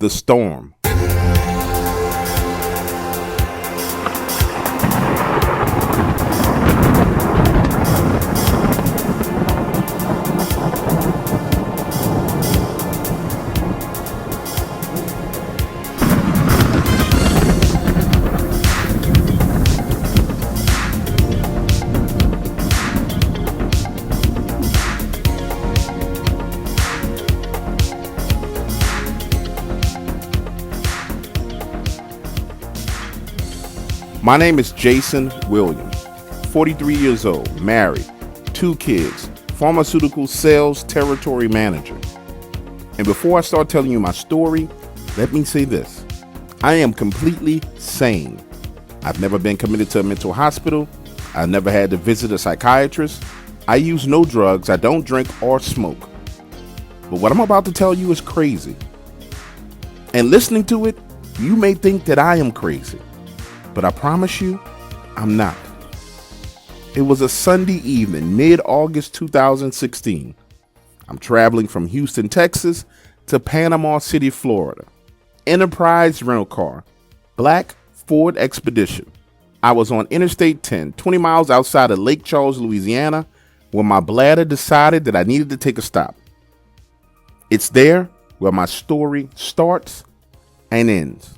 the storm. My name is Jason Williams, 43 years old, married, 2 kids, pharmaceutical sales territory manager. And before I start telling you my story, let me say this. I am completely sane. I've never been committed to a mental hospital. I've never had to visit a psychiatrist. I use no drugs. I don't drink or smoke. But what I'm about to tell you is crazy. And listening to it, you may think that I am crazy. But I promise you, I'm not. It was a Sunday evening, mid-August 2016. I'm traveling from Houston, Texas to Panama City, Florida. Enterprise rental car, black Ford Expedition. I was on Interstate 10, 20 miles outside of Lake Charles, Louisiana, when my bladder decided that I needed to take a stop. It's there where my story starts and ends.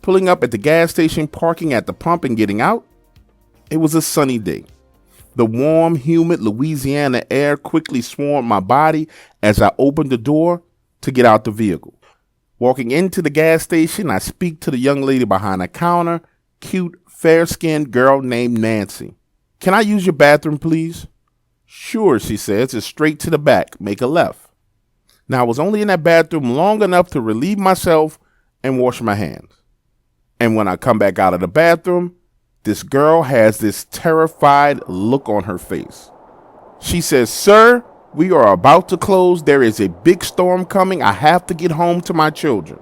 Pulling up at the gas station, parking at the pump, and getting out, it was a sunny day. The warm, humid Louisiana air quickly swarmed my body as I opened the door to get out the vehicle. Walking into the gas station, I speak to the young lady behind the counter, cute, fair-skinned girl named Nancy. "Can I use your bathroom, please?" "Sure," she says. "It's straight to the back. Make a left." Now, I was only in that bathroom long enough to relieve myself and wash my hands. And when I come back out of the bathroom, this girl has this terrified look on her face. She says, "Sir, we are about to close. There is a big storm coming. I have to get home to my children."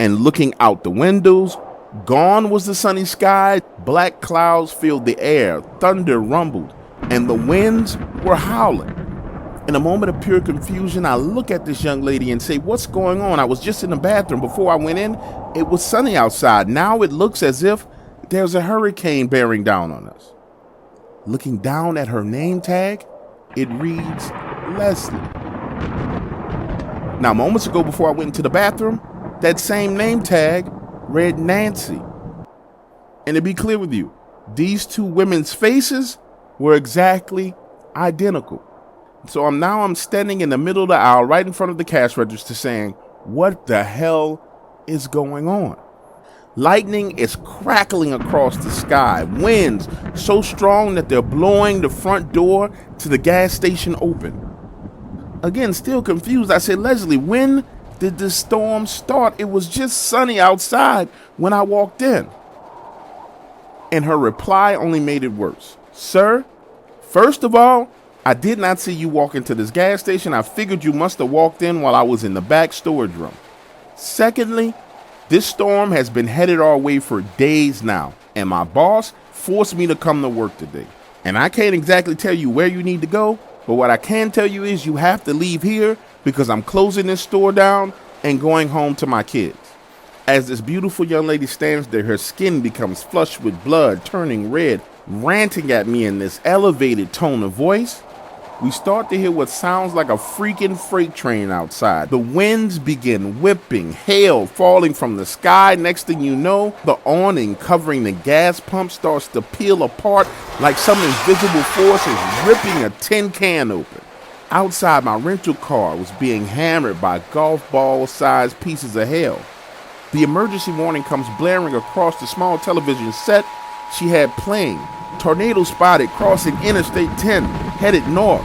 And looking out the windows, gone was the sunny sky. Black clouds filled the air. Thunder rumbled, and the winds were howling. In a moment of pure confusion, I look at this young lady and say, "What's going on? I was just in the bathroom. Before I went in, it was sunny outside. Now it looks as if there's a hurricane bearing down on us." Looking down at her name tag, it reads Leslie. Now, moments ago before I went into the bathroom, that same name tag read Nancy. And to be clear with you, these 2 women's faces were exactly identical. So I'm standing in the middle of the aisle right in front of the cash register saying, what the hell is going on? Lightning is crackling across the sky. Winds so strong that they're blowing the front door to the gas station open. Again, still confused, I said, "Leslie, when did this storm start? It was just sunny outside when I walked in." And her reply only made it worse. "Sir, first of all, I did not see you walk into this gas station. I figured you must have walked in while I was in the back storage room. Secondly, this storm has been headed our way for days now, and my boss forced me to come to work today. And I can't exactly tell you where you need to go, but what I can tell you is you have to leave here because I'm closing this store down and going home to my kids." As this beautiful young lady stands there, her skin becomes flushed with blood, turning red, ranting at me in this elevated tone of voice. We start to hear what sounds like a freaking freight train outside. The winds begin whipping, hail falling from the sky. Next thing you know, the awning covering the gas pump starts to peel apart like some invisible force is ripping a tin can open. Outside, my rental car was being hammered by golf ball-sized pieces of hail. The emergency warning comes blaring across the small television set she had playing. Tornado spotted crossing Interstate 10, headed north.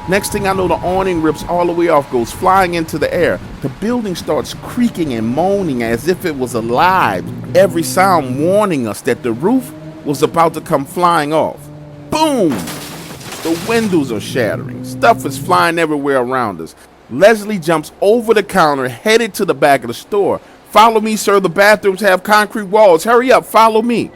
Next thing I know, the awning rips all the way off, goes flying into the air. The building starts creaking and moaning as if it was alive, every sound warning us that the roof was about to come flying off. Boom! The windows are shattering. Stuff is flying everywhere around us. Leslie jumps over the counter, headed to the back of the store. "Follow me, sir. The bathrooms have concrete walls. Hurry up, follow me."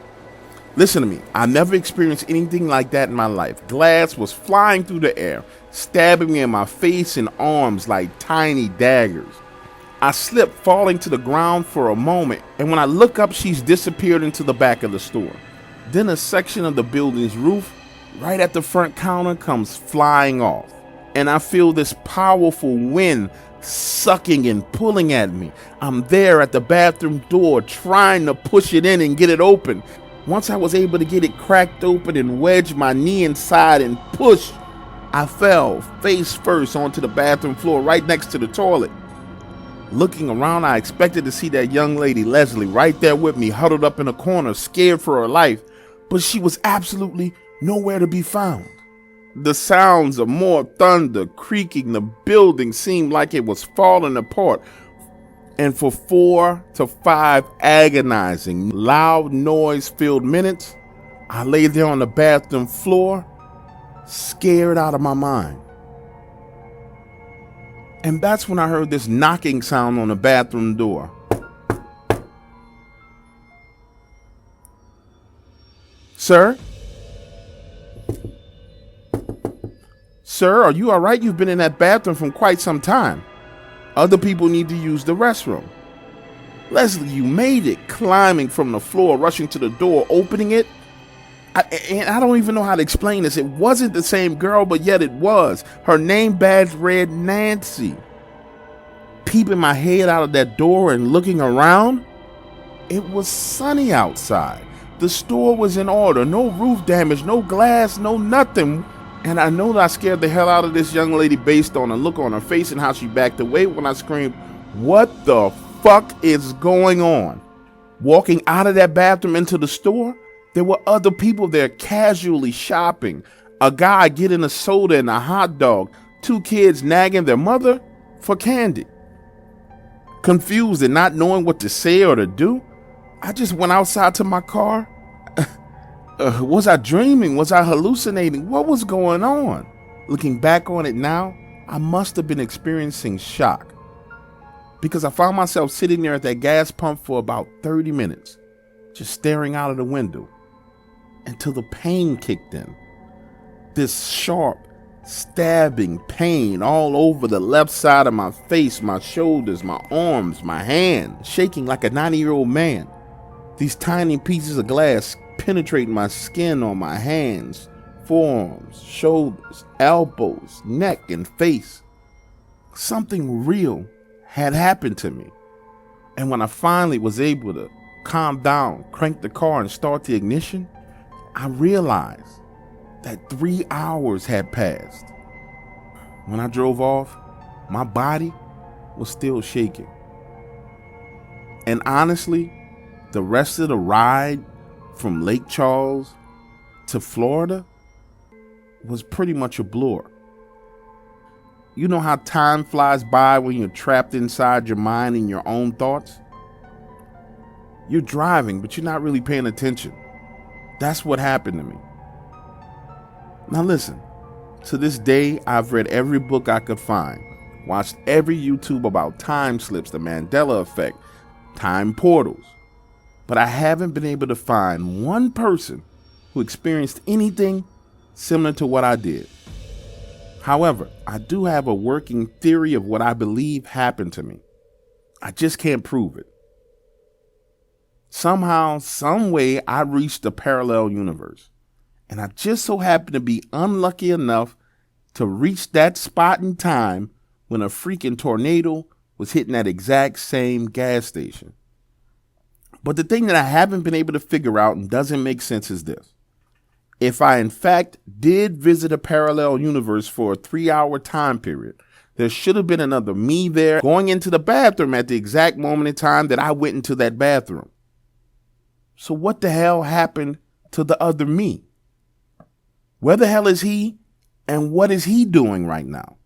Listen to me. I never experienced anything like that in my life. Glass was flying through the air, stabbing me in my face and arms like tiny daggers. I slip, falling to the ground for a moment, and when I look up, she's disappeared into the back of the store. Then a section of the building's roof, right at the front counter, comes flying off, and I feel this powerful wind sucking and pulling at me. I'm there at the bathroom door, trying to push it in and get it open. Once I was able to get it cracked open and wedge my knee inside and push, I fell face first onto the bathroom floor right next to the toilet. Looking around, I expected to see that young lady, Leslie, right there with me, huddled up in a corner, scared for her life, but she was absolutely nowhere to be found. The sounds of more thunder creaking the building seemed like it was falling apart, and for 4 to 5 agonizing, loud, noise-filled minutes, I lay there on the bathroom floor, scared out of my mind. And that's when I heard this knocking sound on the bathroom door. Sir? Sir, are you all right? You've been in that bathroom for quite some time. Other people need to use the restroom. Leslie, you made it, climbing from the floor, rushing to the door, opening it. And I don't even know how to explain this. It wasn't the same girl, but yet it was. Her name badge read Nancy. Peeping my head out of that door and looking around, it was sunny outside. The store was in order. No roof damage, no glass, no nothing. And I know that I scared the hell out of this young lady based on the look on her face and how she backed away when I screamed, "What the fuck is going on?" Walking out of that bathroom into the store, there were other people there casually shopping. A guy getting a soda and a hot dog. 2 kids nagging their mother for candy. Confused and not knowing what to say or to do, I just went outside to my car. Was I dreaming? Was I hallucinating? What was going on? Looking back on it now, I must have been experiencing shock, because I found myself sitting there at that gas pump for about 30 minutes, just staring out of the window, until the pain kicked in. This sharp, stabbing pain all over the left side of my face, my shoulders, my arms, my hands, shaking like a 90-year-old man. These tiny pieces of glass penetrating my skin on my hands, forearms, shoulders, elbows, neck, and face. Something real had happened to me. And when I finally was able to calm down, crank the car, and start the ignition, I realized that 3 hours had passed. When I drove off, my body was still shaking. And honestly, the rest of the ride from Lake Charles to Florida was pretty much a blur. You know how time flies by when you're trapped inside your mind and your own thoughts? You're driving, but you're not really paying attention. That's what happened to me. Now listen, to this day, I've read every book I could find, watched every YouTube about time slips, the Mandela effect, time portals, but I haven't been able to find one person who experienced anything similar to what I did. However, I do have a working theory of what I believe happened to me. I just can't prove it. Somehow, some way, I reached a parallel universe. And I just so happened to be unlucky enough to reach that spot in time when a freaking tornado was hitting that exact same gas station. But the thing that I haven't been able to figure out and doesn't make sense is this. If I in fact did visit a parallel universe for a 3-hour time period, there should have been another me there going into the bathroom at the exact moment in time that I went into that bathroom. So what the hell happened to the other me? Where the hell is he, and what is he doing right now?